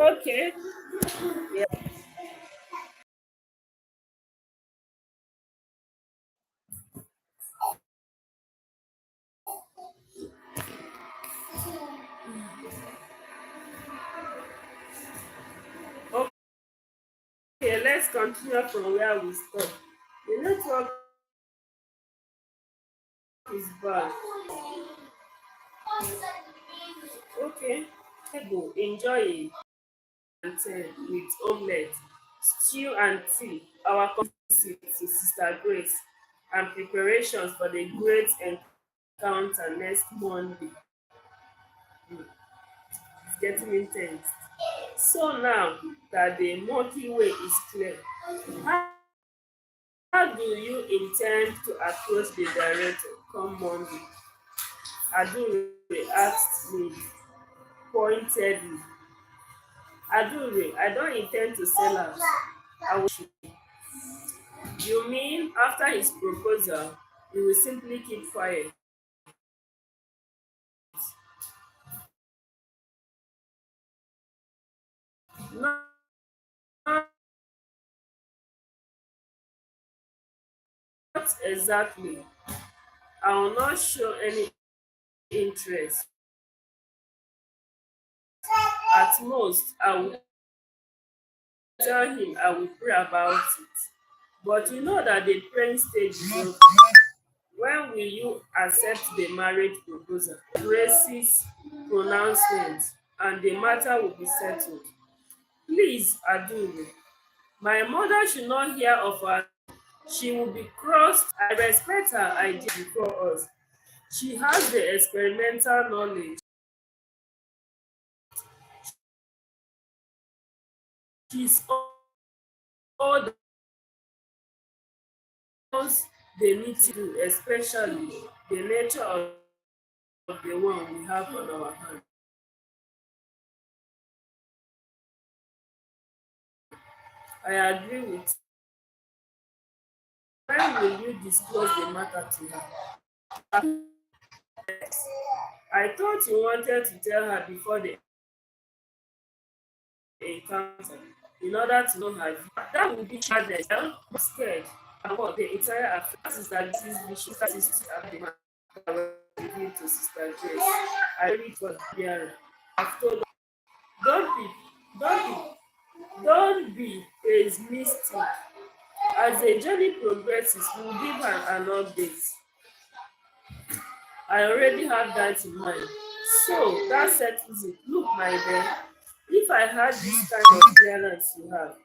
Okay. Yeah. Okay, let's continue from where we stop. The network is bad. Okay. Go enjoy it. Plantain with omelette, stew and tea. Our visit to Sister Grace and preparations for the great encounter next Monday. It's getting intense. So now that the Milky Way is clear, how how do you intend to approach the director come Monday? Adure asked me pointedly. Adure, I don't intend to sell out. I will. You mean after his proposal, you will simply keep quiet? Not exactly. I will not show any interest. At most, I will tell him I will pray about it. But you know that the praying stage is over. When will you accept the marriage proposal? Grace's pronouncement and the matter will be settled. Please, Aduru, my mother should not hear of her. She will be crossed. I respect her idea before us. She has the experimental knowledge. She's all those they need to do, especially the nature of the one we have on our hand. I agree with. When will you disclose the matter to her? I thought you wanted to tell her before the encounter in order to know her view. That would be challenge. I'm scared about the entire affair. Is that this vicious is at the matter revealed to Sister Grace. I read for Biara. I've told her, don't be, don't be pessimistic. As the journey progresses, we'll give her an update. I already have that in mind. So that settles it. Look, my dear, if I had this kind of clearance you have,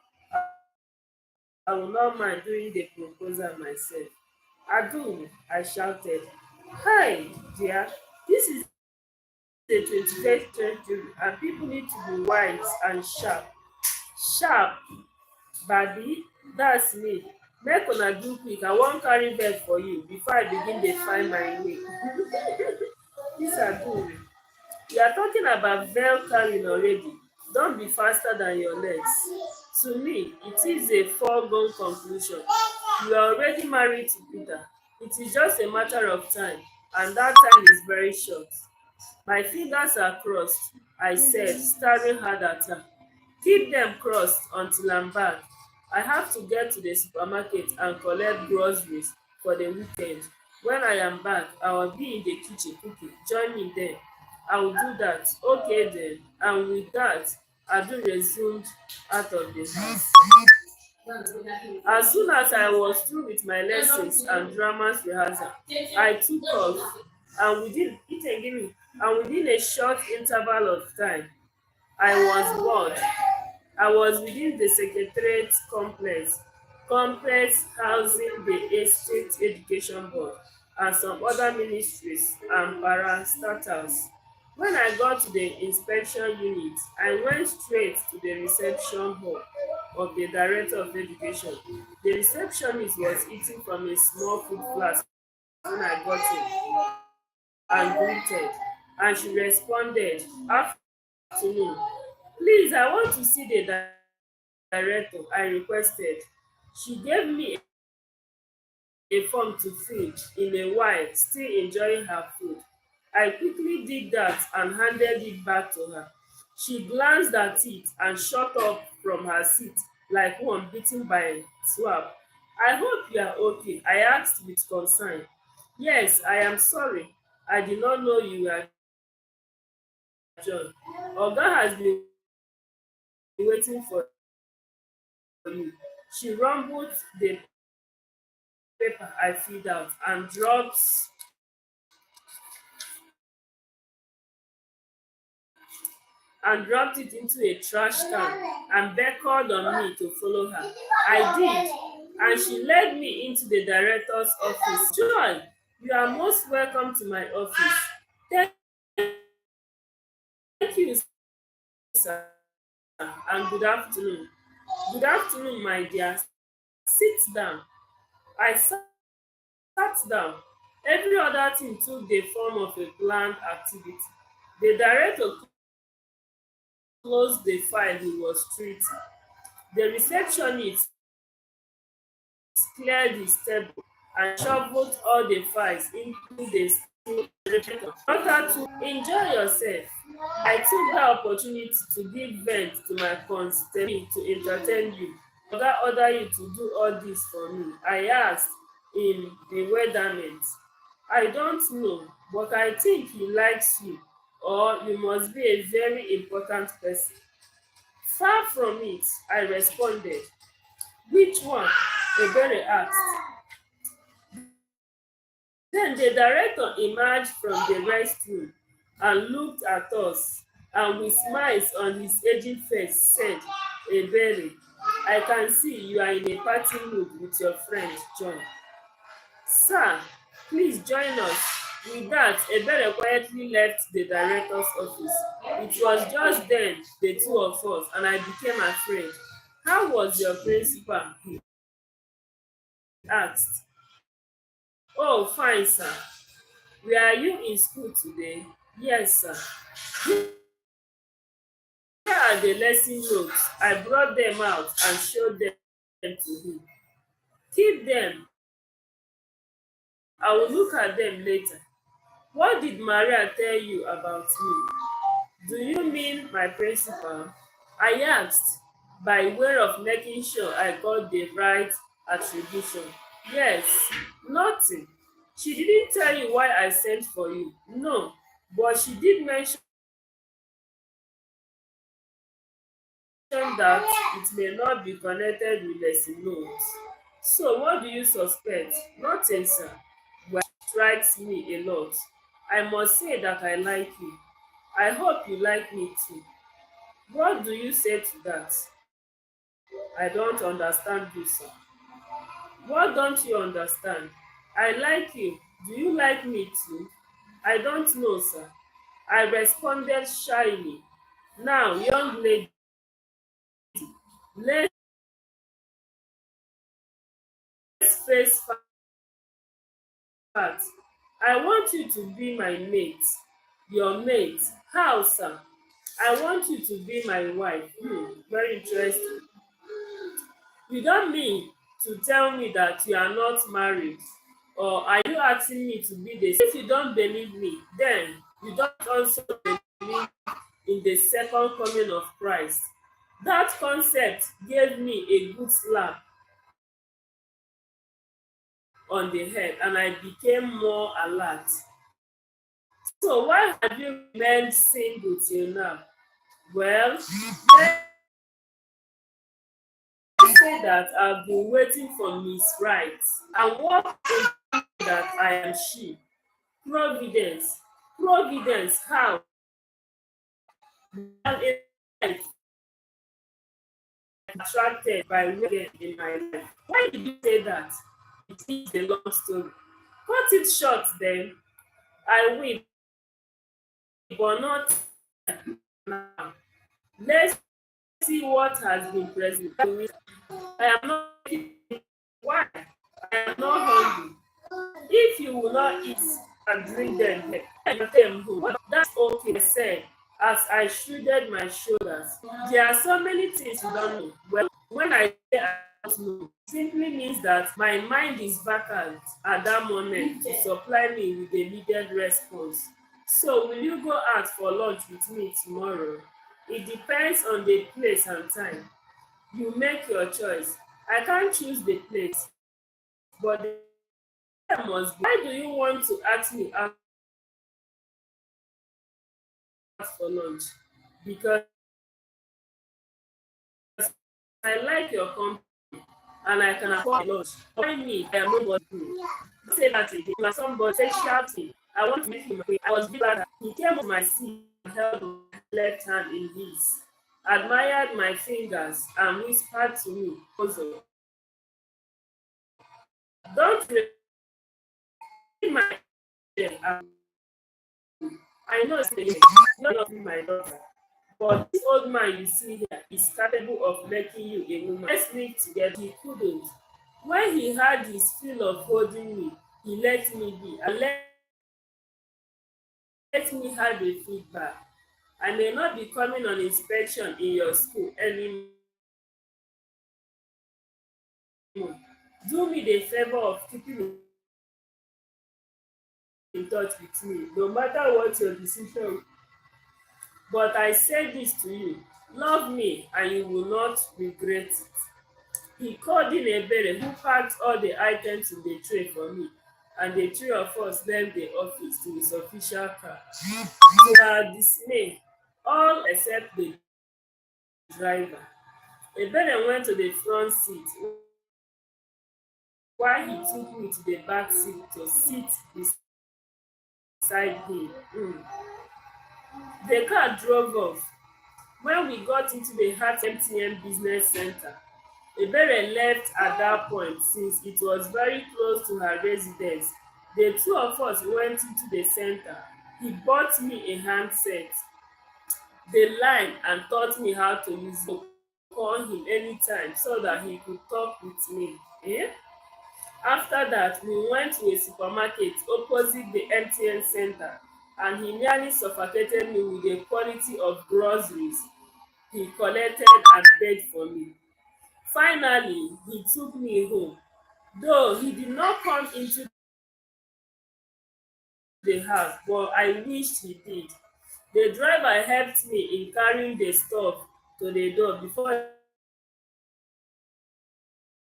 I will not mind doing the proposal myself. Adu, I shouted. Hi, dear. This is the 21st century and people need to be wise and sharp. Sharp, baby, that's me. Make una do quick. I wan carry bed for you before I begin dey find my way. Dis Adu, you are talking about veil carrying already. Don't be faster than your legs. To me, it is a foregone conclusion. You are already married to Peter. It is just a matter of time, and that time is very short. My fingers are crossed, I said, staring hard at her. Keep them crossed until I'm back. I have to get to the supermarket and collect groceries for the weekend. When I am back, I will be in the kitchen cooking. Join me there. I will do that. Okay then. And with that, Adu resumed out of the house. As soon as I was through with my lessons and dramas rehearsal, I took off, and within a short interval of time, I was bored. I was within the Secretariat complex housing the Estate Education Board, and some other ministries and parastatals. When I got to the inspection unit, I went straight to the reception hall of the Director of Education. The receptionist was eating from a small food flask when I got in and greeted, and she responded, "Afternoon. Please, I want to see the director," I requested. She gave me a form to fill in a while, still enjoying her food. I quickly did that and handed it back to her. She glanced at it and shot up from her seat like one bitten by a swab. I hope you are okay, I asked with concern. Yes, I am sorry. I did not know you were John. Oga has been waiting for you. She rumbled the paper I filled out and dropped it into a trash can and beckoned on me to follow her. I did, and she led me into the director's office. Joy, you are most welcome to my office. Thank you, sir, and good afternoon. Good afternoon, my dear. Sit down. I sat down. Every other thing took the form of a planned activity. The director closed the file he was treating. The receptionist cleared his table and shoveled all the files into the steel refrigerator. Daughter to enjoy yourself. I took the opportunity to give vent to my consternation to entertain you. Oga order you to do all this for me? I asked in bewilderment. I don't know, but I think he likes you, or you must be a very important person. Far from it, I responded. Which one? Ebere asked. Then the director emerged from the restroom and looked at us, and with smiles on his aging face said, Ebere, I can see you are in a party mood with your friend John. Sir, please join us. With that, Ebere quietly left the director's office. It was just then the two of us, and I became afraid. How was your principal? He asked. Oh, fine, sir. Were you in school today? Yes, sir. Here are the lesson notes. I brought them out and showed them to him. Keep them. I will look at them later. What did Maria tell you about me? Do you mean my principal? I asked, by way of making sure I got the right attribution. Yes, nothing. She didn't tell you why I sent for you. No, but she did mention that it may not be connected with lesson notes. So what do you suspect? Nothing, sir. Well, it strikes me a lot. I must say that I like you. I hope you like me too. What do you say to that? I don't understand you, sir. What don't you understand? I like you. Do you like me too? I don't know, sir. I responded shyly. Now, young lady, let's face facts. I want you to be my mate. Your mate. How, sir? I want you to be my wife. Very interesting. You don't mean to tell me that you are not married, or are you asking me to be the if you don't believe me, then you don't also believe in the second coming of Christ. That concept gave me a good slap on the head and I became more alert. So why have you remained single till now? Well, let's say that I've been waiting for Miss Right and what that I am she. Providence. Providence, how? I'm attracted by women in my life. Why did you say that? It is a long story. Cut it short then. I will, but not now. Let's see what has been present. I am not eating. Why? I am not hungry. If you will not eat and drink them, then them home. That's okay, I said, as I shrugged my shoulders. There are so many things you don't know. Well, when I say I don't know, it simply means that my mind is vacant at that moment to supply me with a needed response. So will you go out for lunch with me tomorrow? It depends on the place and time. You make your choice. I can't choose the place, but the time must be. Why do you want to ask me out for lunch? Because I like your company and I can afford lunch. Why me? I am nobody. Don't say that again. You are somebody. Say shouting. I want to make him pay. I was glad that he came to my seat and held my left hand in his, admired my fingers, and whispered to me, "Ozo, don't repeat my name. I know it's not my daughter, but this old man you see here is capable of making you a woman. Let's live together." He couldn't. When he had his fill of holding me, he let me be and let me have a feedback. I may not be coming on inspection in your school anymore. Do me the favor of keeping in touch with me, no matter what your decision. But I say this to you, love me and you will not regret it. He called in Ebere, who packed all the items in the tray for me, and the three of us left the office to his official car. To our dismay, all except the driver. Ebere went to the front seat while he took me to the back seat to sit beside him. The car drove off. When we got into the Heart MTN Business Center, Ebere left at that point since it was very close to her residence. The two of us went into the center. He bought me a handset, the line, and taught me how to use it to call him anytime so that he could talk with me. After that, we went to a supermarket opposite the MTN center, and he nearly suffocated me with the quality of groceries he collected and paid for me. Finally, he took me home. Though he did not come into the house, but I wished he did. The driver helped me in carrying the stuff to the door before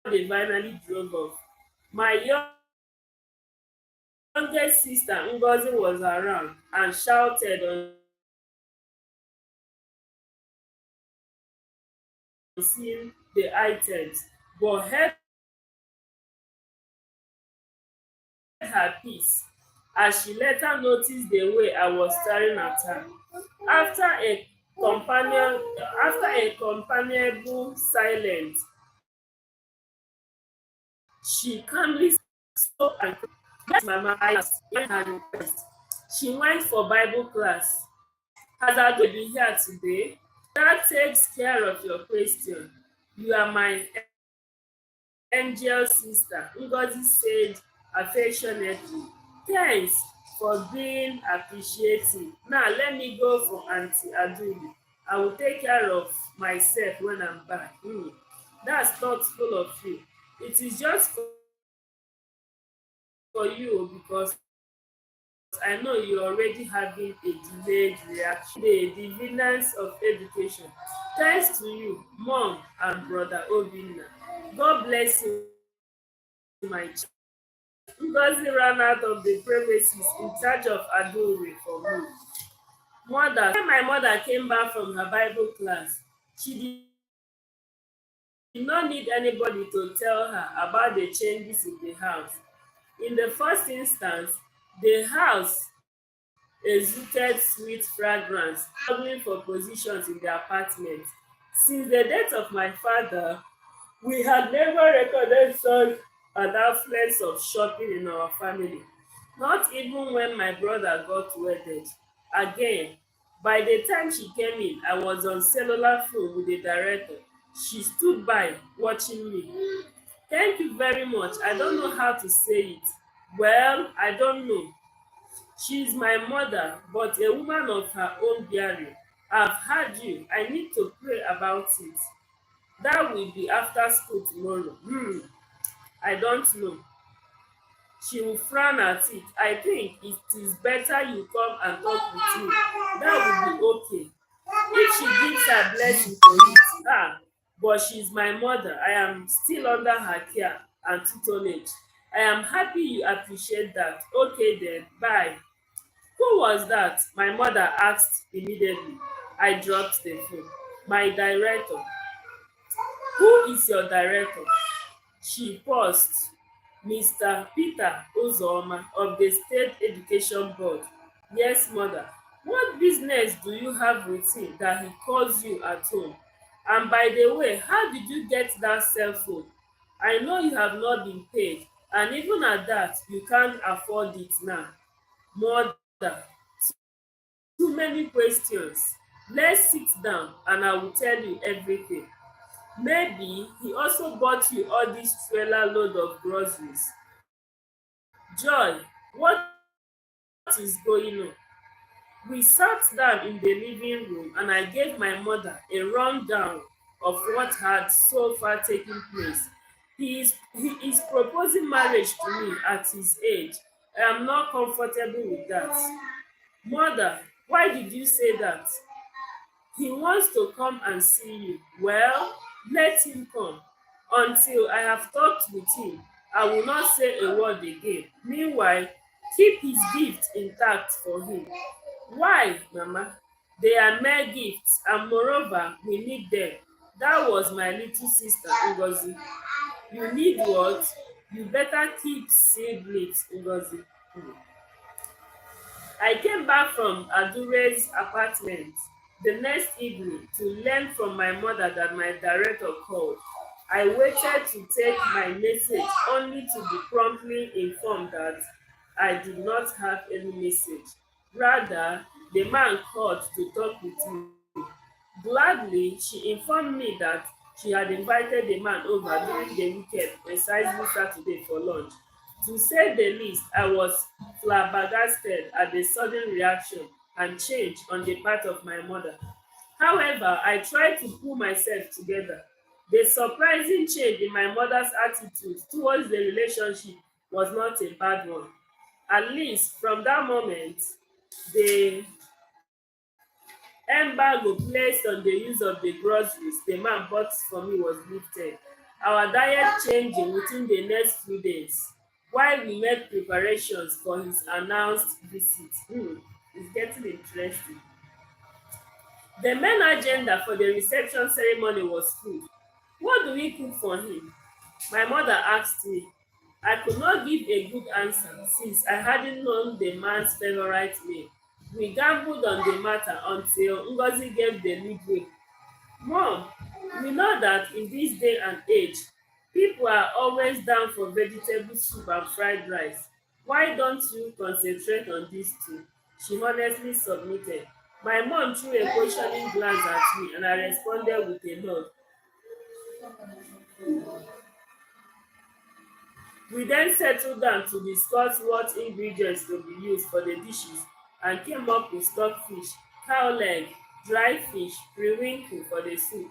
they finally drove off. My youngest sister Ngozi was around and shouted on seeing the items, but held her peace as she later noticed the way I was staring at her. After a companion After a companionable silence, she calmly spoke and yes, Mama, I asked when her request. She went for Bible class. Has Ado been here today? That takes care of your question. You are my angel sister, Ngozi said affectionately. Thanks for being appreciative. Now let me go for Auntie Adulu. I will take care of myself when I'm back. That's thoughtful of you. It is just for you because I know you're already having a delayed reaction. The dividends of education. Thanks to you, Mom and Brother Obinna. God bless you, my child. Ngozi ran out of the premises in charge of Adore for me. When my mother came back from her Bible class, she did not need anybody to tell her about the changes in the house. In the first instance, the house exuded sweet fragrance, struggling for positions in the apartment. Since the death of my father, we had never recorded such an affluence of shopping in our family, not even when my brother got wedded. Again, by the time she came in, I was on cellular phone with the director. She stood by watching me. Thank you very much. I don't know how to say it. Well, I don't know. She is my mother, but a woman of her own bearing. I've heard you. I need to pray about it. That will be after school tomorrow. I don't know. She will frown at it. I think it is better you come and talk with me. That will be okay. If she gives her blessing for it, but she's my mother. I am still under her care and tutelage. I am happy you appreciate that. Okay then, bye. Who was that? My mother asked immediately. I dropped the phone. My director. Who is your director? She paused. Mr. Peter Uzoma of the State Education Board. Yes, mother. What business do you have with him that he calls you at home? And by the way, how did you get that cell phone? I know you have not been paid, and even at that, you can't afford it now. Mother, too many questions. Let's sit down and I will tell you everything. Maybe he also bought you all this trailer load of groceries. Joy, what is going on? We sat down in the living room and I gave my mother a rundown of what had so far taken place. He is proposing marriage to me at his age. I am not comfortable with that. Mother, why did you say that? He wants to come and see you. Well, let him come. Until I have talked with him, I will not say a word again. Meanwhile, keep his gift intact for him. Why, Mama? They are mere gifts, and moreover, we need them. That was my little sister, Ngozi. You need what? You better keep sealed lips, Ngozi. I came back from Adure's apartment the next evening to learn from my mother that my director called. I waited to take my message only to be promptly informed that I did not have any message. Rather, the man called to talk with me. Gladly, she informed me that she had invited the man over during the weekend, precisely Saturday, for lunch. To say the least, I was flabbergasted at the sudden reaction and change on the part of my mother. However, I tried to pull myself together. The surprising change in my mother's attitude towards the relationship was not a bad one. At least from that moment, the embargo placed on the use of the groceries the man bought for me was lifted. Our diet changing within the next few days while we made preparations for his announced visit. It's getting interesting. The main agenda for the reception ceremony was food. What do we cook for him? My mother asked me. I could not give a good answer since I hadn't known the man's favorite meal. We gambled on the matter until Ngozi gave the leadway. Mom, we know that in this day and age, people are always down for vegetable soup and fried rice. Why don't you concentrate on these two? She honestly submitted. My mom threw a questioning glance at me and I responded with a nod. We then settled down to discuss what ingredients to be used for the dishes and came up with stockfish, cow leg, dry fish, periwinkle for the soup,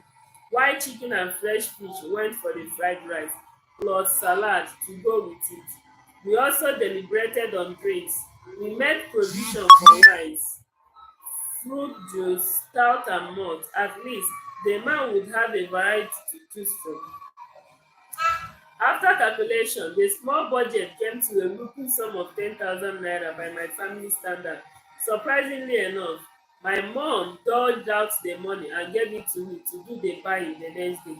while chicken and fresh fish went for the fried rice, plus salad to go with it. We also deliberated on drinks. We made provision for wines, fruit juice, stout and malt. At least the man would have a variety to choose from. After calculation, the small budget came to a whopping sum of 10,000 naira by my family standard. Surprisingly enough, my mom doled out the money and gave it to me to do the buying the next day.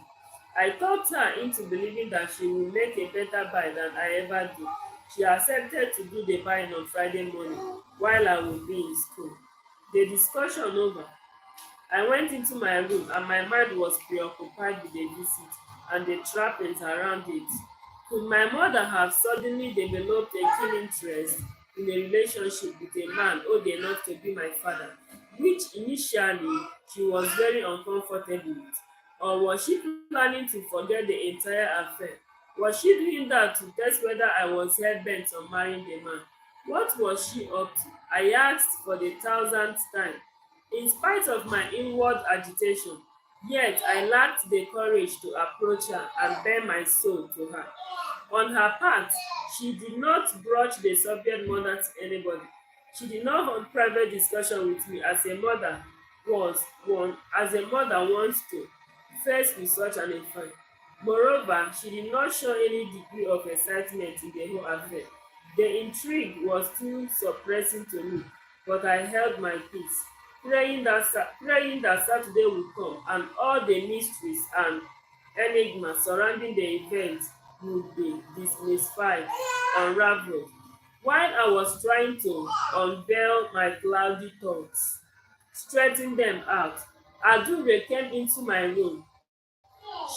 I talked her into believing that she would make a better buy than I ever do. She accepted to do the buying on Friday morning while I would be in school. The discussion over, I went into my room and my mind was preoccupied with the visit and the trappings around it. Could my mother have suddenly developed a keen interest in a relationship with a man old enough to be my father, which initially she was very uncomfortable with? Or was she planning to forget the entire affair? Was she doing that to test whether I was hell bent on marrying the man? What was she up to? I asked for the thousandth time. In spite of my inward agitation, yet I lacked the courage to approach her and bare my soul to her. On her part, she did not broach the subject matter to anybody. She did not hold private discussion with me as a mother was one as a mother wants to face with such an affair. Moreover, she did not show any degree of excitement in the whole affair. The intrigue was too suppressing to me, but I held my peace, praying that Saturday would come and all the mysteries and enigmas surrounding the event would be demystified, unravelled. While I was trying to unveil my cloudy thoughts, straighten them out, Adure came into my room.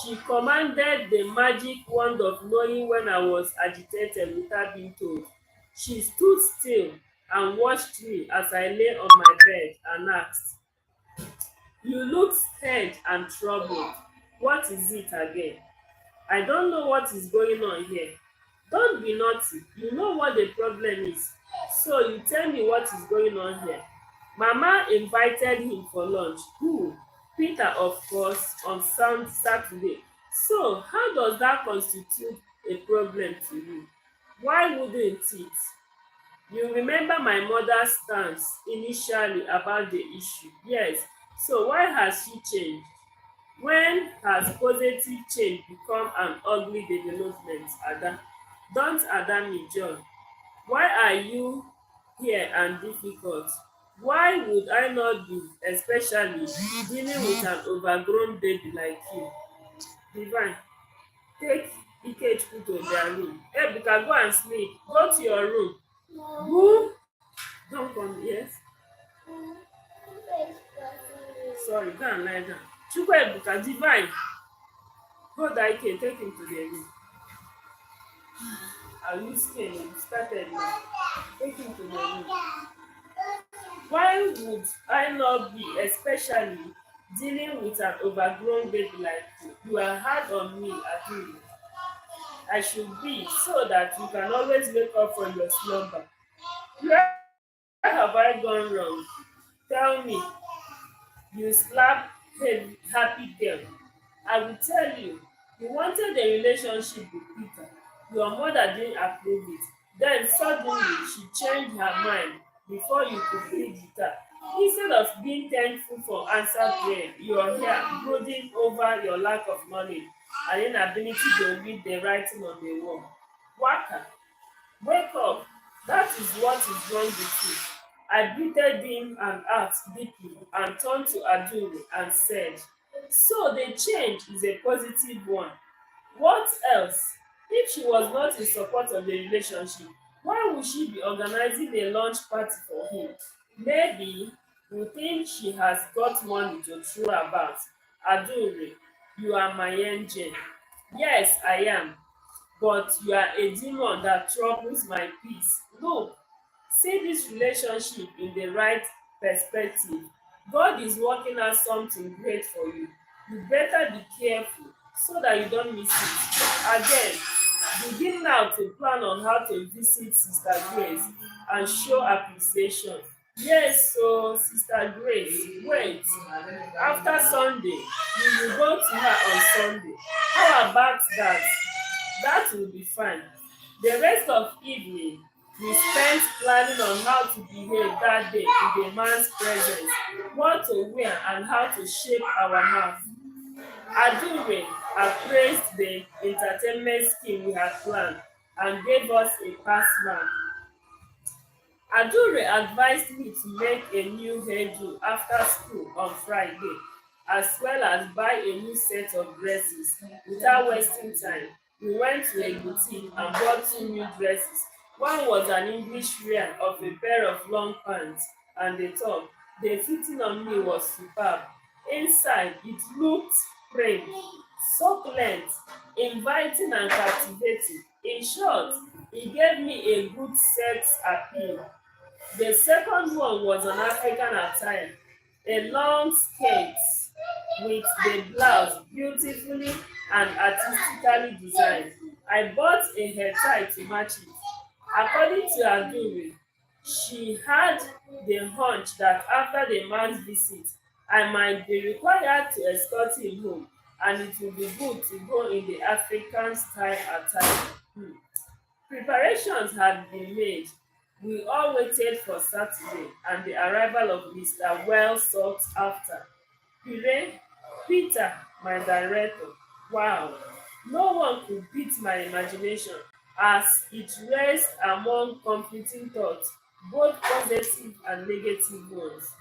She commanded the magic wand of knowing when I was agitated without being told. She stood still and watched me as I lay on my bed and asked, "You look scared and troubled. What is it again?" "I don't know what is going on here." "Don't be naughty. You know what the problem is. So you tell me what is going on here." "Mama invited him for lunch." "Who?" "Peter, of course, on Saturday." "So how does that constitute a problem to you?" "Why wouldn't it?" "You remember my mother's stance initially about the issue." "Yes. So why has she changed?" When has positive change become an ugly development, Ada? Don't Ada me joy. Why are you here and difficult? Why would I not be, especially dealing with an overgrown baby like you? Divine, take Ikechukwu to their room. Ebuka, go and sleep. Go to your room. Who? Don't come, yes? Sorry, go and lie down. Chukwu Ebuka, Divine, hold Ike, take him to their room. Are you scared? You started now. Take him to the room. Why would I not be, especially dealing with an overgrown baby like you? You are hard on me, Aduru. I should be, so that you can always wake up from your slumber. Where have I gone wrong? Tell me, you slap happy girl. I will tell you, you wanted a relationship with Peter. Your mother didn't approve it. Then suddenly she changed her mind before you could plead with her. Instead of being thankful for answered prayer, you are here brooding over your lack of knowledge and inability to read the writing on the wall. Waka, wake up. That is what is wrong with you. I breathed in and out deeply and turned to Aduru and said, "So the change is a positive one. What else? If she was not in support of the relationship, why would she be organizing a lunch party for him? Maybe you think she has got money to throw about. Adure, you are my angel." "Yes, I am. But you are a demon that troubles my peace. Look, see this relationship in the right perspective. God is working out something great for you. You better be careful so that you don't miss it." Again, begin now to plan on how to visit Sister Grace and show appreciation. Yes, so Sister Grace, wait. After Sunday, you will go to her on Sunday. How about that? That will be fine. The rest of evening we spent planning on how to behave that day in the man's presence, what to wear and how to shape our mouth. Adure appraised the entertainment scheme we had planned and gave us a pass mark. Adure advised me to make a new hairdo after school on Friday, as well as buy a new set of dresses. Without wasting time, we went to a boutique and bought two new dresses. One was an English wear of a pair of long pants and a top. The fitting on me was superb. Inside, it looked prim, succulent, inviting and captivating. In short, e gave me a good sex appeal. The second one was an African attire, a long skirt with the blouse beautifully and artistically designed. I bought a hair tie to match it. According to Adure, she had the hunch that after the man's visit, I might be required to escort him home, and it would be good to go in the African style attire. Preparations had been made. We all waited for Saturday and the arrival of Mr. Well sought after. Pire, Peter, my director. Wow, no one could beat my imagination as it raced among conflicting thoughts, both positive and negative ones.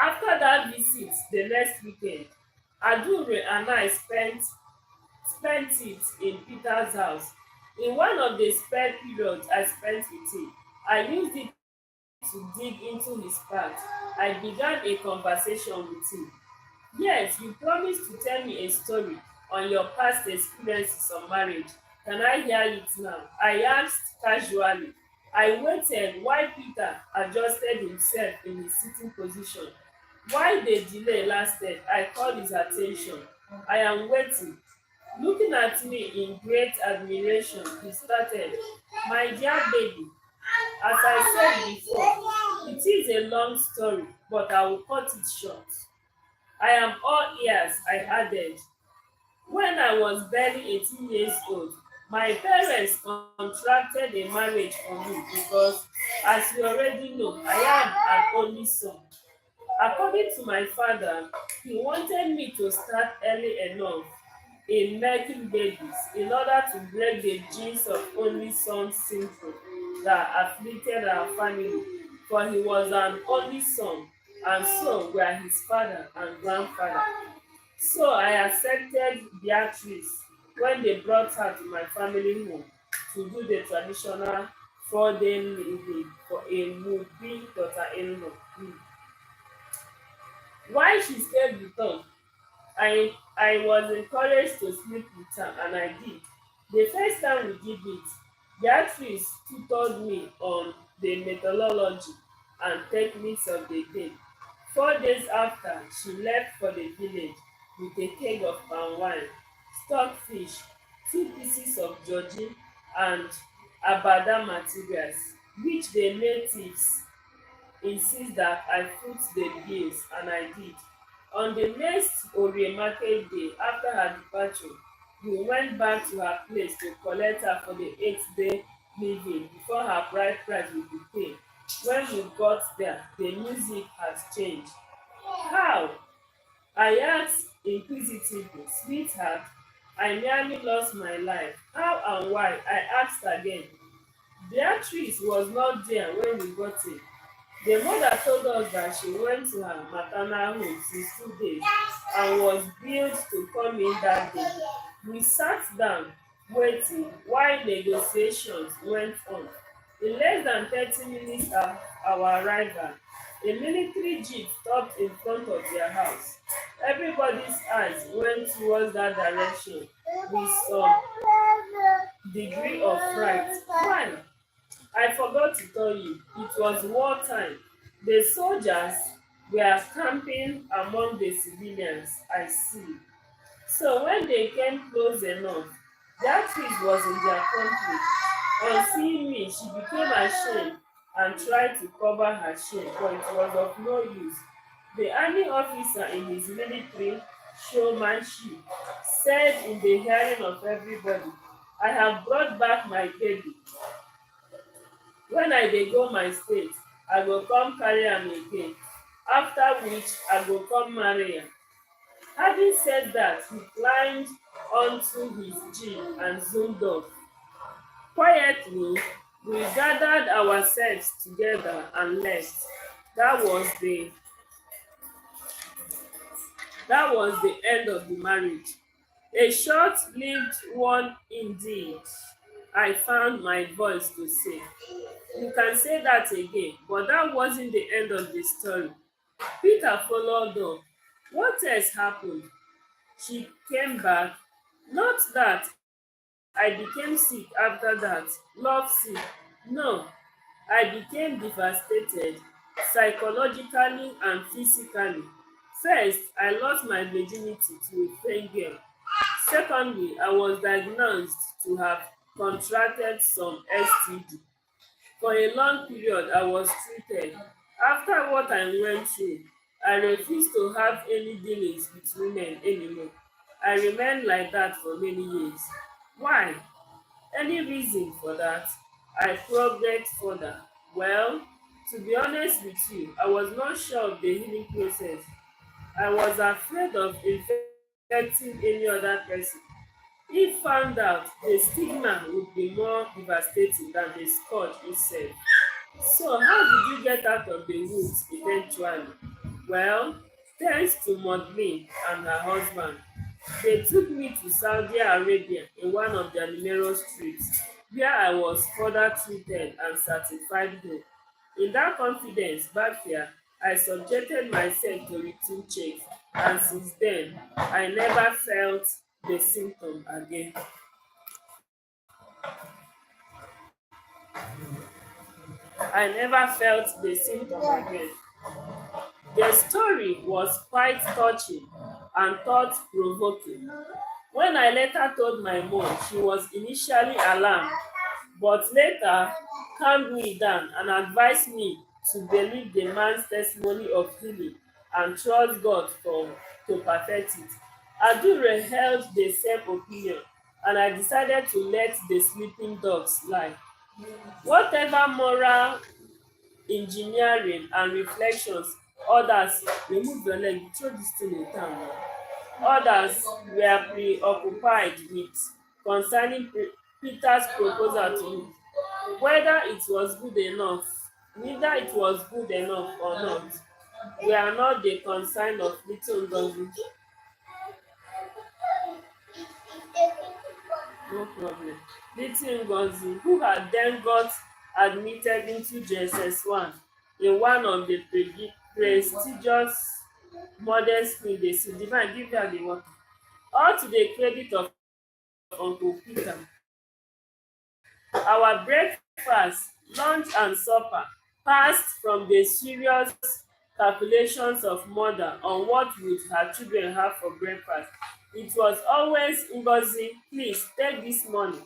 After that visit the next weekend, Adure and I spent it in Peter's house. In one of the spare periods I spent with him, I used it to dig into his past. I began a conversation with him. Yes, you promised to tell me a story on your past experiences on marriage. Can I hear it now? I asked casually. I waited while Peter adjusted himself in his sitting position. While the delay lasted, I called his attention. I am waiting. Looking at me in great admiration, he started, my dear baby, as I said before, it is a long story, but I will cut it short. I am all ears, I added. When I was barely 18 years old, my parents contracted a marriage for me because, as you already know, I am an only son. According to my father, he wanted me to start early enough in making babies in order to break the genes of only son syndrome that afflicted our family, for he was an only son, and so were his father and grandfather. So I accepted Beatrice when they brought her to my family home to do the traditional 4-day living for a would-be daughter-in-law. While she stayed with us, I was encouraged to sleep with her, and I did. The first time we did it, Beatrice tutored me on the methodology and techniques of the day. 4 days after, she left for the village with a keg of palm wine, stockfish, 2 pieces of jersey, and abada materials, which the natives insist that I foot the bills, and I did. On the next Orie market day after her departure, we went back to her place to collect her for the 8th day leaving before her bride price will be paid. When we got there, the music has changed. How? I asked inquisitively. Sweetheart, I nearly lost my life. How and why? I asked again. Beatrice was not there when we got in. The mother told us that she went to her maternal home since 2 days and was billed to come in that day. We sat down waiting while negotiations went on. In less than 30 minutes of our arrival, a military jeep stopped in front of their house. Everybody's eyes went towards that direction with some degree of fright. Why? I forgot to tell you, it was wartime. The soldiers were camping among the civilians, I see. So when they came close enough, Beatrice was in their company. On seeing me, she became ashamed and tried to cover her shame, but it was of no use. The army officer in his military showmanship said in the hearing of everybody, I have brought back my baby. When I dey go my state, I go come carry am again, after which I go come marry am. Having said that, he climbed onto his jeep and zoomed off. Quietly, we gathered ourselves together and left. That was the that was the end of the marriage. A short-lived one indeed, I found my voice to say. You can say that again, but that wasn't the end of the story. Peter followed up. What else happened? She came back. Not that I became sick after that, love sick. No, I became devastated psychologically and physically. First, I lost my virginity to a friend girl. Secondly, I was diagnosed to have contracted some STD. For a long period, I was treated. After what I went through, I refused to have any dealings with women anymore. I remained like that for many years. Why? Any reason for that? I progressed further. Well, to be honest with you, I was not sure of the healing process. I was afraid of infecting any other person. If found out, the stigma would be more devastating than the scourge itself. So, how did you get out of the woods eventually? Well, thanks to Maudlin and her husband, they took me to Saudi Arabia in one of their numerous trips, where I was further treated and certified whole. In that confidence back here, I subjected myself to routine checks, and since then, I never felt the symptom again. I never felt the symptom again. The story was quite touching and thought provoking. When I later told my mom, she was initially alarmed, but later calmed me down and advised me to believe the man's testimony of healing and trust God to perfect it. Adure held the same opinion, and I decided to let the sleeping dogs lie. Whatever moral engineering and reflections others remove your leg, throw dis thing in town now. Others were preoccupied with concerning Peter's proposal to me, whether it was good enough, whether it was good enough or not, were not the concern of little Ngozi. No problem. Little Ngozi, who had then got admitted into JSS1 in one of the prestigious modern schools dey see. Divine, give her the water. All to the credit of Uncle Peter. Our breakfast, lunch and supper passed from the serious calculations of mother on what would her children have for breakfast. It was always Ngozi, please take this money,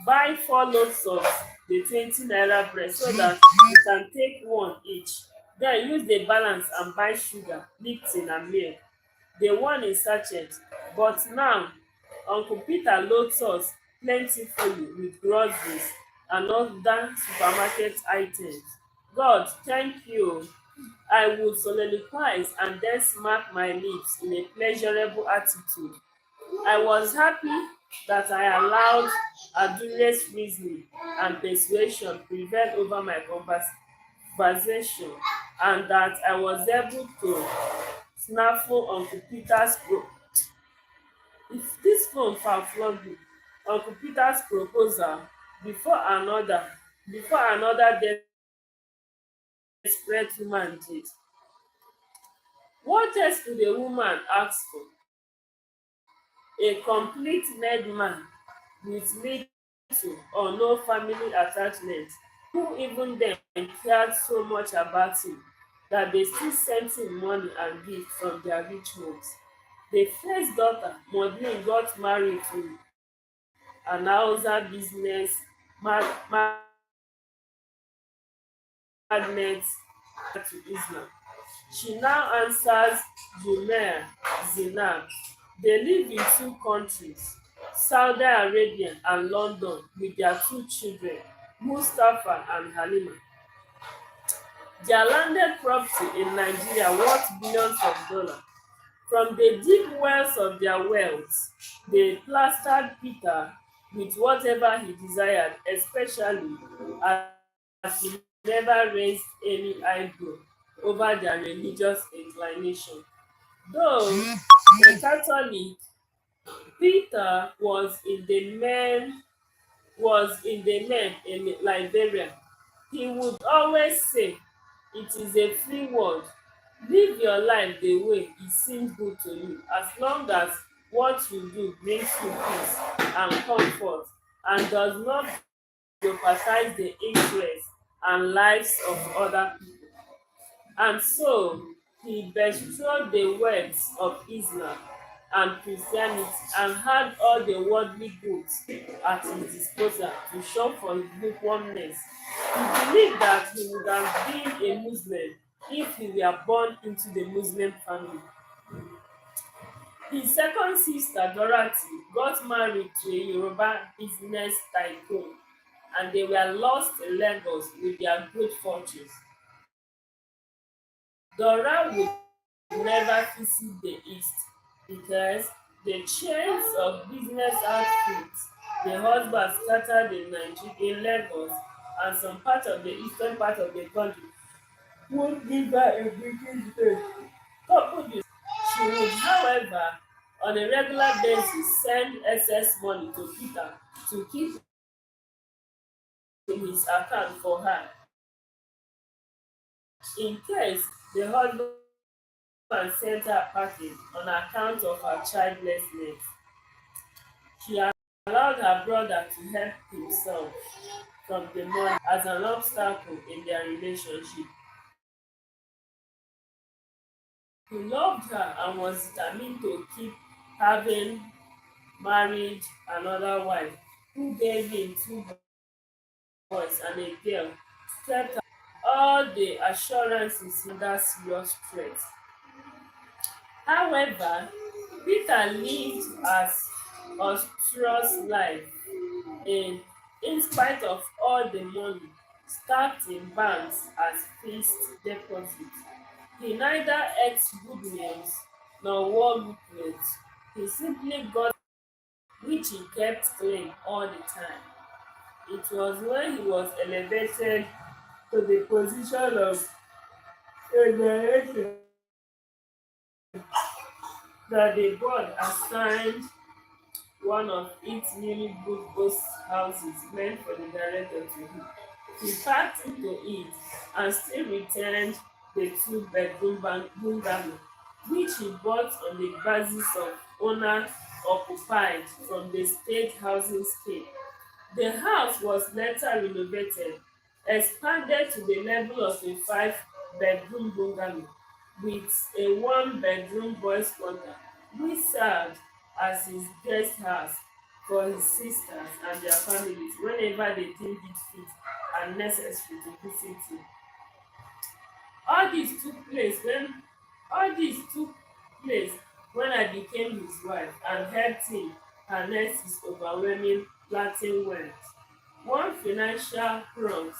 buy 4 loaves of the 20 naira bread so that you can take one each. Den use the balance and buy sugar, lipton and milk, the one in sachet. But now Uncle Peter loads us plentifully with groceries and other supermarket items. God, thank you. I would soliloquize and then smack my lips in a pleasurable attitude. I was happy that I allowed Adure's reasoning and persuasion prevail over my conversation, and that I was able to snaffle Uncle Peter's if dis phone foul flog me, Uncle Peter's proposal before another before another desperate woman did. What else could a woman ask for? A complete made man with little or no family attachment, who even then cared so much about him that they still sent him money and gifts from their rich homes. The first daughter, Maudlin, got married to an Hausa business magnate to Islam. She now answers Jumeirah Zainab. They live in 2 countries, Saudi Arabia and London, with their 2 children, Mustafa and Halima. Their landed property in Nigeria worth billions of dollars. From the deep wells of their wealth, they plastered Peter with whatever he desired, especially as he never raised any eyebrow over their religious inclination. Though a Catholic, Peter was in the men in Liberia. He would always say, it is a free world. Live your life the way it seems good to you, as long as what you do brings you peace and comfort and does not jeopardize the interests and lives of other people. And so he bestrode the words of Islam and Christianity and had all the worldly goods at his disposal to show for his lukewarmness. He believed that he would have been a Muslim if he were born into the Muslim family. His second sister, Dorothy, got married to a Yoruba business tycoon, and they were lost in Lagos with their great fortunes. Dora would never visit the East because the chains of business outfits the husband scattered in Nigeria, in Lagos, and some part of the eastern part of the country would give her a British base. Coupled with she would, however, on a regular basis send excess money to Peter to keep in his account for her in case the husband sent her packing on account of her childlessness. She allowed her brother to help himself from the money as an obstacle in their relationship. He loved her and was determined to keep having married another wife who gave him two boys and a girl, kept all the assurances under serious threat. However, Peter lived as auspicious life in in spite of all the money stacked in banks as fixed deposits. He neither ate good meals nor wore good clothes. He simply got which he kept clean all the time. It was when he was elevated to the position of a director that the board assigned one of its newly built ghost houses meant for the director to him. He packed into it and still returned the two-bedroom bungalow, which he bought on the basis of owner occupied from the state housing scheme. The house was later renovated, expanded to the level of a five-bedroom bungalow with a one-bedroom boys' quarter, which served as his guest house for his sisters and their families whenever they deemed it fit and necessary to visit him. All this took place when all this took place when I became his wife and helped him harness his overwhelming Latin wealth. One financial prompt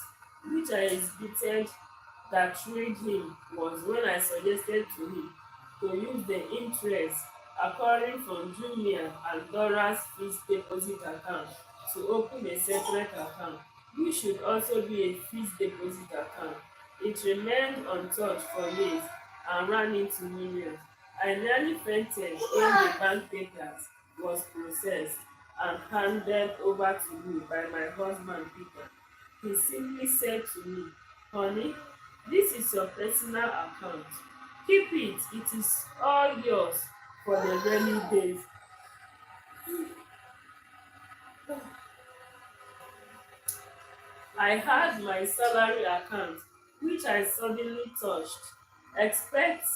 which I exhibited that thrilled him was when I suggested to him to use the interest occurring from Jumia and Dora's fixed deposit account to open a separate account, which should also be a fixed deposit account. It remained untouched for years and ran into millions. I nearly fainted when the bank papers was processed and handed over to me by my husband Peter. He simply said to me, "Honey, this is your personal account. Keep it. It is all yours for the rainy days." I had my salary account, which I suddenly expect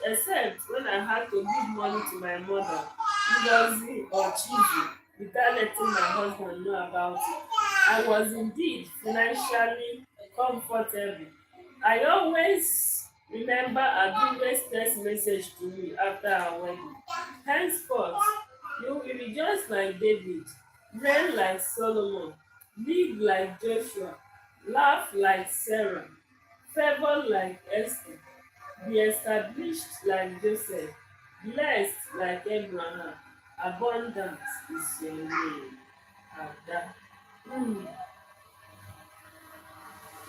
except when I had to give money to my mother, Ngozi or Chidi, without letting my husband know about it. I was indeed financially comfortable. I always remember Adure's text message to me after our wedding. Henceforth, you will rejoice like David, reign like Solomon, live like Joshua, laugh like Sarah, favor like Esther, be established like Joseph, blessed like Abraham. Abundance is your name. Ada. Mm,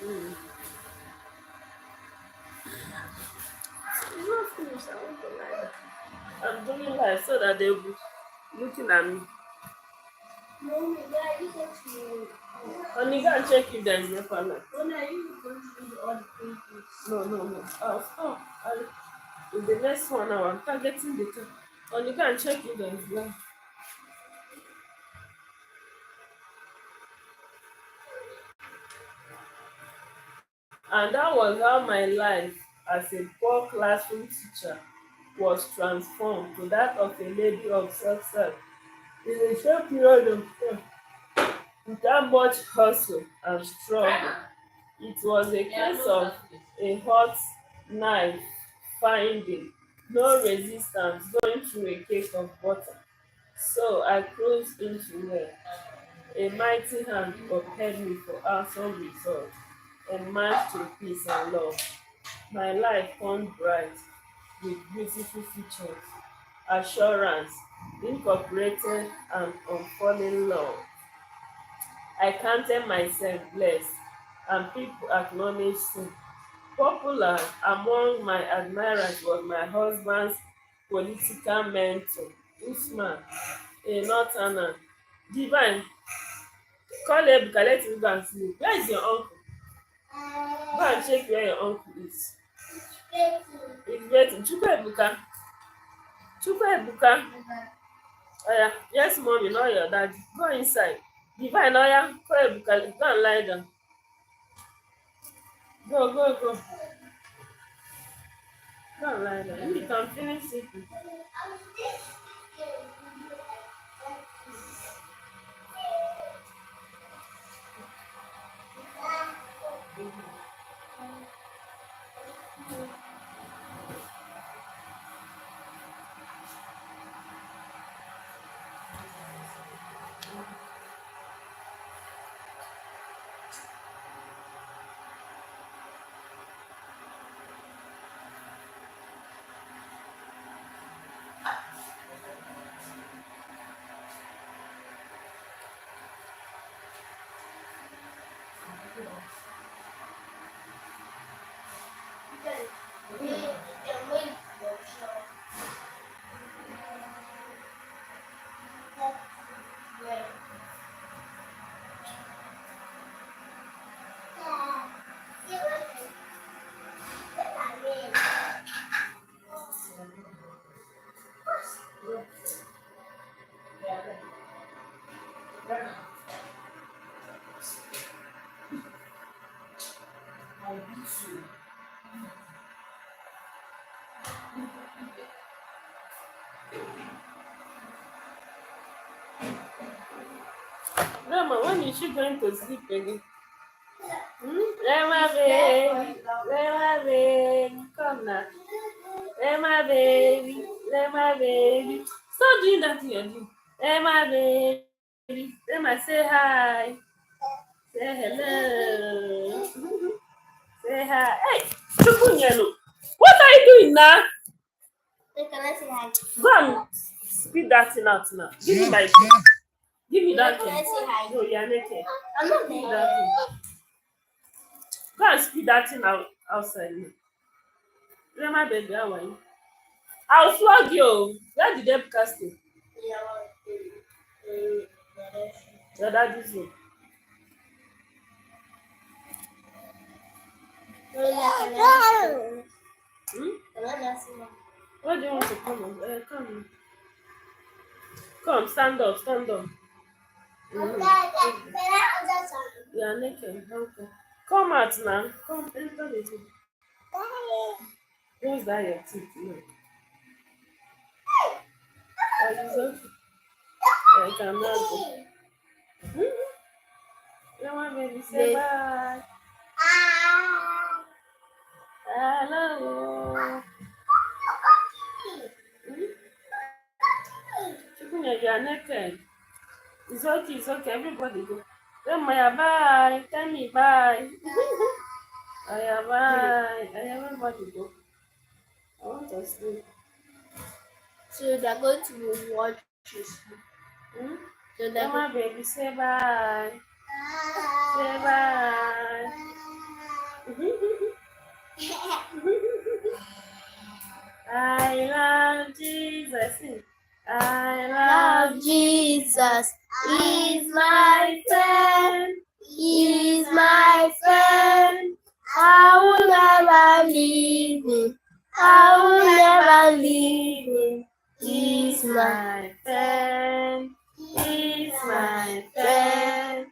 mm. It's not finished. I want to lie. I'm doing live so that they'll be looking at me. Mommy, Daddy said to honey, go and check if there is no light. Oh, no, you going to do all the things. No, no, no. In the next 1 hour, I'm targeting the time. Honey, go and check if there is light. And that was how my life as a poor classroom teacher was transformed to that of a lady of success in a short period of time without much hustle and struggle. It was a case of a hot knife finding no resistance going through a cake of butter. So I cruised into her. A mighty hand upheld me for awesome results, a march to peace and love. My life turned bright with beautiful features, assurance, incorporated and unfalling love. I counted myself blessed, and people acknowledged it. Popular among my admirers was my husband's political mentor, Usman, a northerner. Divine, call Ebuka, let him go and sleep. Where is your uncle? Go and check where your uncle is. He's waiting. Chukwu Ebuka. Chukwu Ebuka. Oya, yes, mommy, not your daddy. Go inside. Divine, Oya, call Ebuka. Go and lie down. Go, go, go. Go and lie down. You can finish sleeping. Grandma, when is she going to sleep again? My baby, my baby, come now. My baby, my baby. Stop doing that to your doing. My baby, my say hi. Say hello. Say hi. Hey, Chukunyelo, what are you doing now? Go and spit that thing out now. Give me my thing. Give me that thing. No, you are naked. I'm not Give me naked. that thing. Go and spit that thing out outside now. Grandma baby, how are you? I'll flog you. Where did they cast it? Your daddy's room. Where do you want to come on? Come. Come, stand up, stand up. You are naked. Okay. Come out now. Come, enter the room. Where's that your teeth? No. Are you okay? I can now go. Grandma baby, say bye. Hello. Chukunya, you are naked. It's okay, everybody go. Grandma, bye. Tell me bye. Bye. Everybody go. I want to sleep. So they're going to watch this. So Grandma baby, say bye. Say bye. I love Jesus. I love Jesus. He's my friend. He's my friend. I will never leave him. I will never leave him. He's my friend. He's my friend.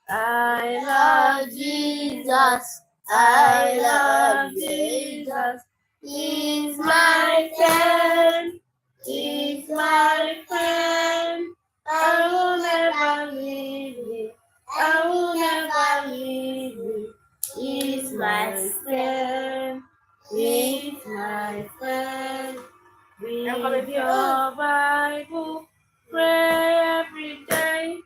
I love Jesus. I love Jesus. He's my friend. He's my friend. I will never leave him. I will never leave him. He's my friend. He's my friend. Read your Bible. Pray every day.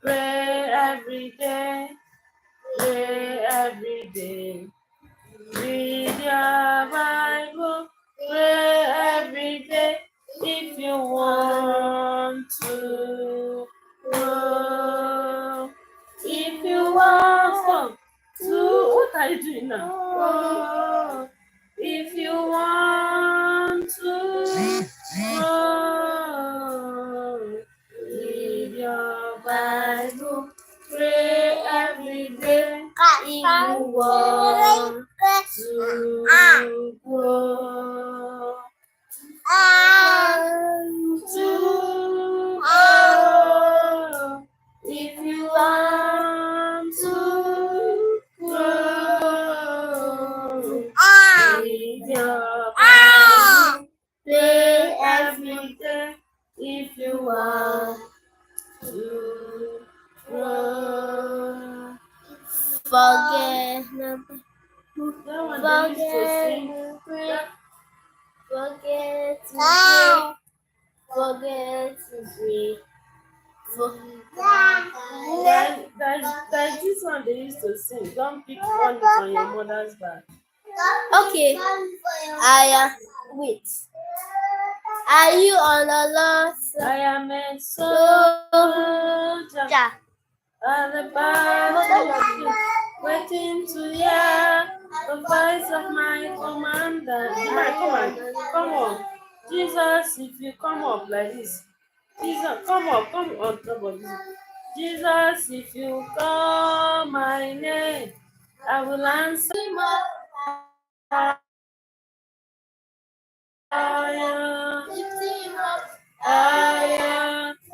Pray every day. Pray every day. Read your Bible. Pray every day. If you want to grow. If you want to, what are you doing now? Oh, if you want to grow, read your Bible, pray every day. If you want to grow, to grow. If you want to grow, read your Bible, pray every day. If you want to grow, Forget that one they used to sing. forget to pray, forget to pray. There's this one they used to sing. Don't pick one from your mother's bag. Okay, wait. Are you on the lost? I am a soldier at the battle of you, waiting to hear the voice of my commander. Come on. Jesus, if you come up like this. Jesus, come on top of this. Jesus, if you call my name, I will answer.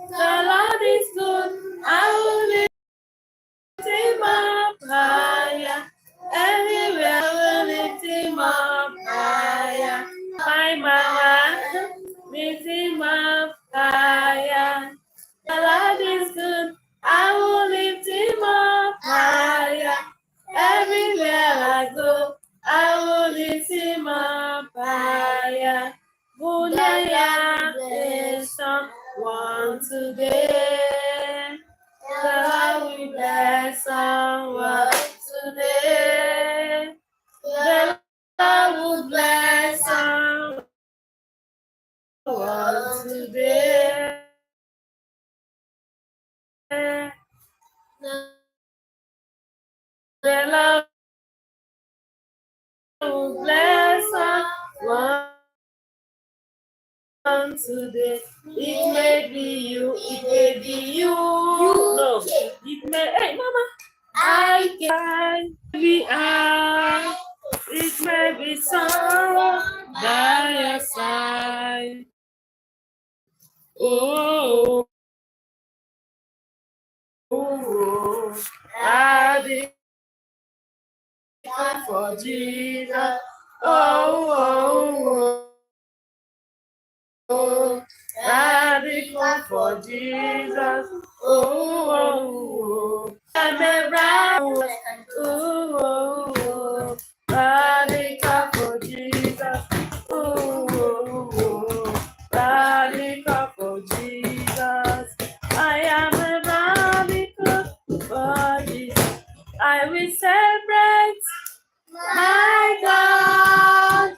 The Lord is good. I will lift him up higher. Anywhere I will lift him up higher. My mama, lift him up higher. The Lord is good. I will lift him up higher. Everywhere I go, I will lift him up higher. Bulaya is someone today. The Lord will bless someone today. The Lord will bless someone today. The Lord will bless someone today. It may be you, it may be you. No, it may, hey mama, I can be I. It may be someone by your side. Oh, I declare for Jesus. Oh, I declare for Jesus. Oh, I'm around. Oh, I declare for Jesus. Oh, I declare for Jesus. I am a radical for Jesus. I will celebrate my God.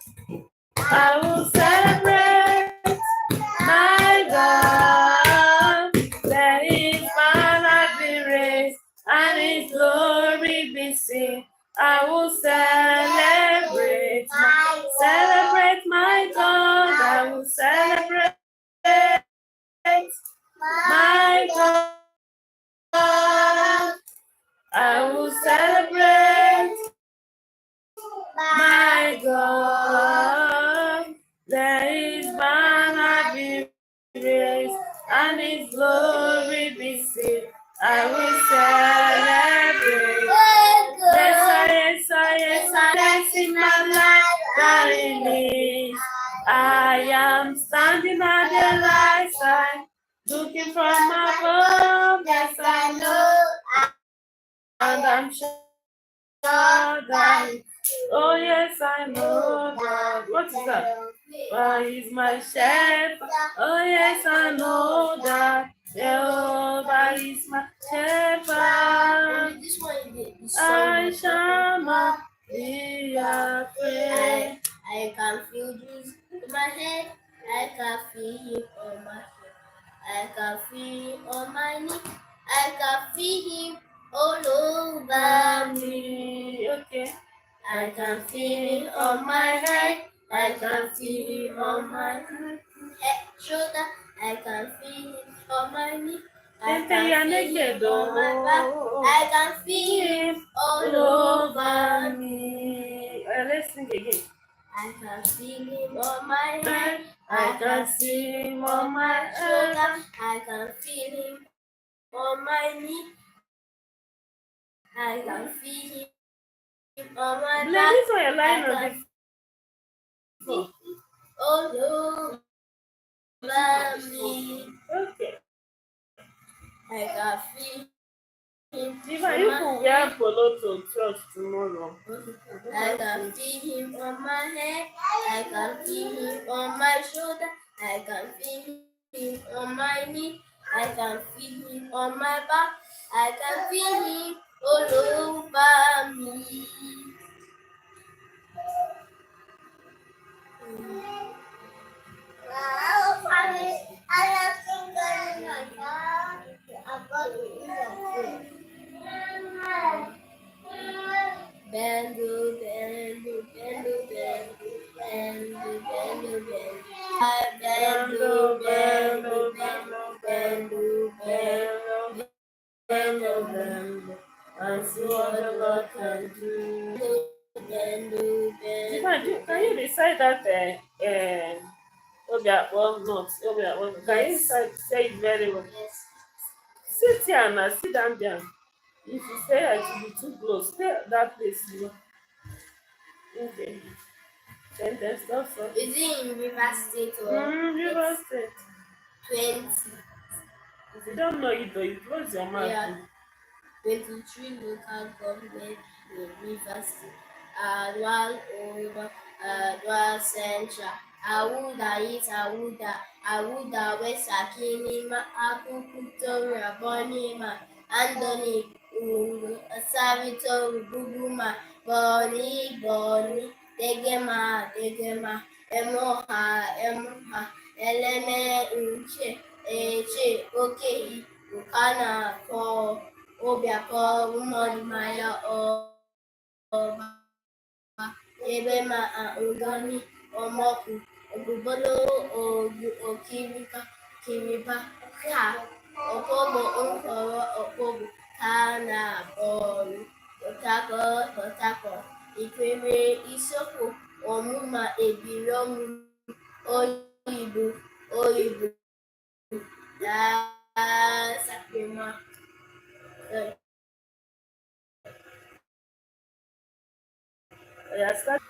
I will celebrate my God. Let his banner be raised and his glory be seen. I will celebrate my God. I will celebrate my God. I will celebrate my God. Let his banner be raised and his glory be seen. I will celebrate. Yes, in my life that it is. I am standing at the right side, looking from above. Yes, I know, and I'm sure that. Oh yes, I know that. What is that? He's my shepherd. Oh yes, I know that. Jehovah is my shepherd. This one is I shall not be afraid. I can feel Jesus in my head. I can feel him on my head. I can feel him on my knee. I can feel him all over me. Okay. I can feel him on my head. I can feel him on my head, shoulder. I can feel him on my knee. I can feel him on my back. I can feel him all over me. Let's sing again. I can feel him on my head. I can see him on my shoulder. I can feel him on my knee. I can feel him on my back. Ladies on your line of the floor. All over me. Okay. I can feel him. Diva, you can wear polo to church tomorrow. I can feel him on my head. I can feel him on my shoulder. I can feel him on my knee. I can feel him on my back. I can feel him all over me. Bendu, bendu, bendu, bendu, bendu, bendu, bendu. Bendu, bendu, bendu, bendu, bendu, bendu. And see what the Lord can do. Bendu, bendu. Diva, can you recite that? Well, not Obia. Well, can you say it very well? Yes. Sit here now. Sit down there. If you say I should be too close, stay at that place. You know. Okay. Then stop. Is it in River State or River State. 20? If you don't know it, though, you close your mouth. Yeah. 23 local government in River State. Adwal Oba, Adwal Central. Awuda East, Awuda West Akinima, Akukutoria Bonima, Andoni Ungu, Savito Buguma, Boni, Degema, Emoha, Eleme Eche, Okay, Ukana, For, Obiako, Umodimaya, Oba. Ebe ma ungani omoku ogbolo okirika kiriba ka opobo nkoro opobo kana bolu otako ikwere isoko omuma ebiromu oyibo da sakrema. Yeah, start.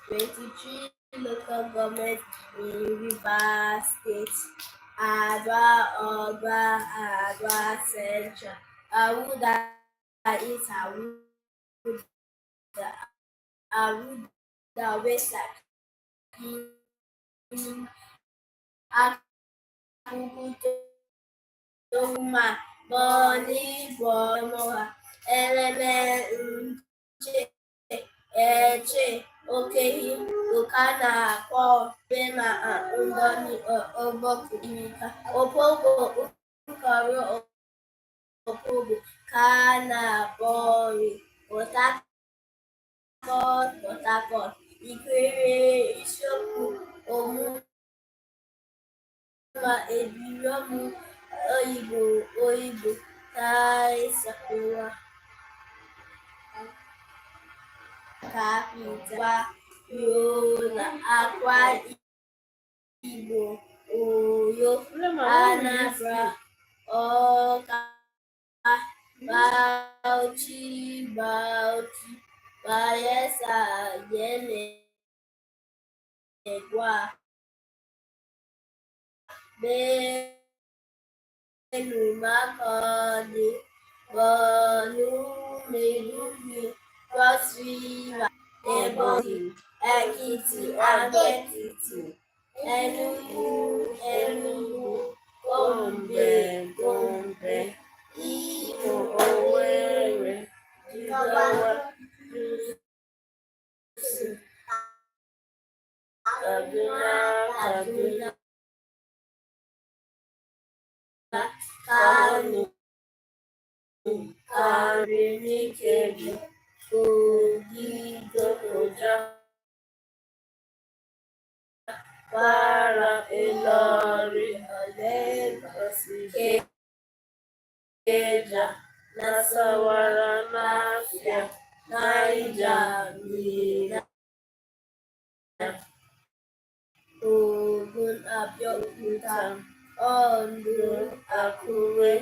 23 local government in Rivers State. Adwa Central. Awuda East, Awuda West, Akuku Toma, Boni, Moha, Eleme, Eche, Okehi, Ukana, Bema, Undoni, Oboku, Opobo, Ukaro, Opobo, Kana, Bori, Otakot, Ikwere, Ishoku, Omuma, Ebiromu, Oyibo, Tai, Sakura. Kapita Yola Akwa Igbo Oyo Anambra Ọka Bauchi Bayelsa Yelegwa Benue Makurdi Borno Maiduguri Cross River Ebonyi Ekiti Ekiti Enugu Gombe Karimikebi Ogido Oja Para Ilori Lagos Ikeja Nasawara Mafia Naija Mina Ogun Abeokuta Ondo Akure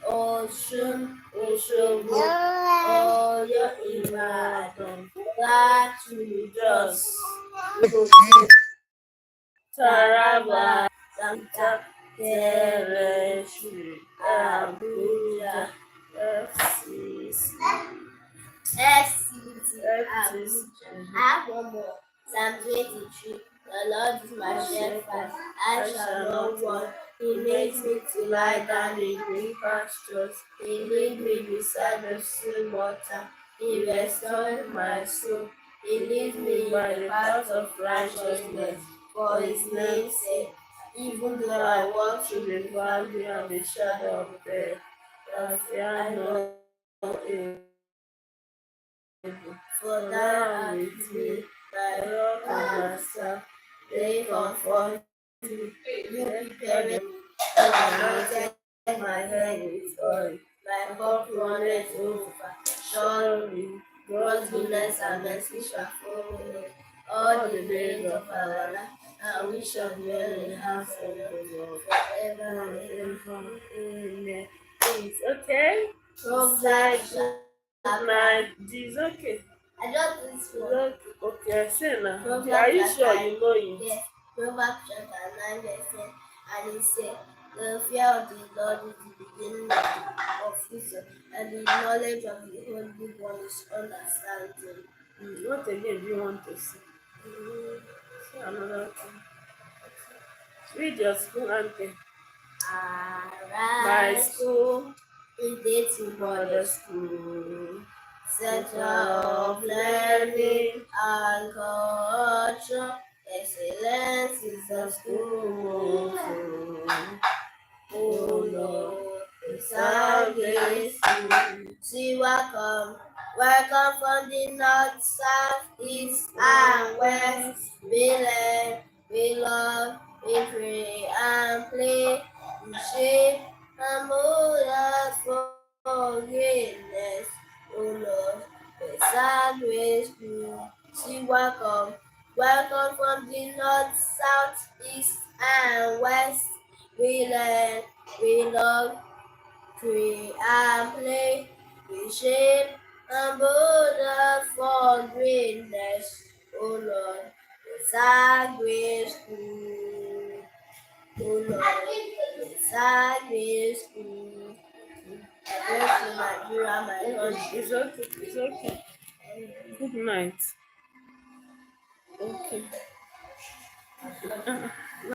Ọ̀ṣun Òṣogbo Ọ̀yọ́ Ìbàdàn Plateau Jos Taraba Zamfara Territory Abuja FCC Abuja. I have one more. Psalm 23. The Lord is my shepherd, I shall not want. He makes me to lie down in green pastures. He leads me beside the still water. He restores my soul. He leads me by the path of righteousness for his name's sake. Even though I walk through the valley of the shadow of death, I fear no evil. For thou art with me, thy rod and my staff, they comfort me. You prepare me, and anointed my head with oil. My cup runneth over. Surely God's goodness and mercy shall follow me all the days of our life, and we shall dwell in the house of the Lord forever and ever. Amen. It's okay. Proverbs. My this okay. I just this one. Okay, I say now. Are you sure you know it? Yes. Proverbs chapter 9 verse 10, and it said, "The fear of the Lord is the beginning of wisdom, and the knowledge of the Holy One is understanding." What again do you want to say? Say another thing. Read your school anthem. My school is dating for the school. Center of learning and culture. Excellence is the school. Oh Lord, it's our grace. See, welcome. Welcome from the north, south, east, and west. We learn, we love, we pray and play. We shape and mold us for greatness. Oh Lord, it's our grace to see. Welcome. Welcome from the north, south, east, and west. We learn, we love, pray and play. We shape and build us for greatness. Oh Lord, it's our grace to. Oh Lord, it's our grace to. I bless you, Nigeria, my Lord. It's okay, it's okay. Good night. Okay.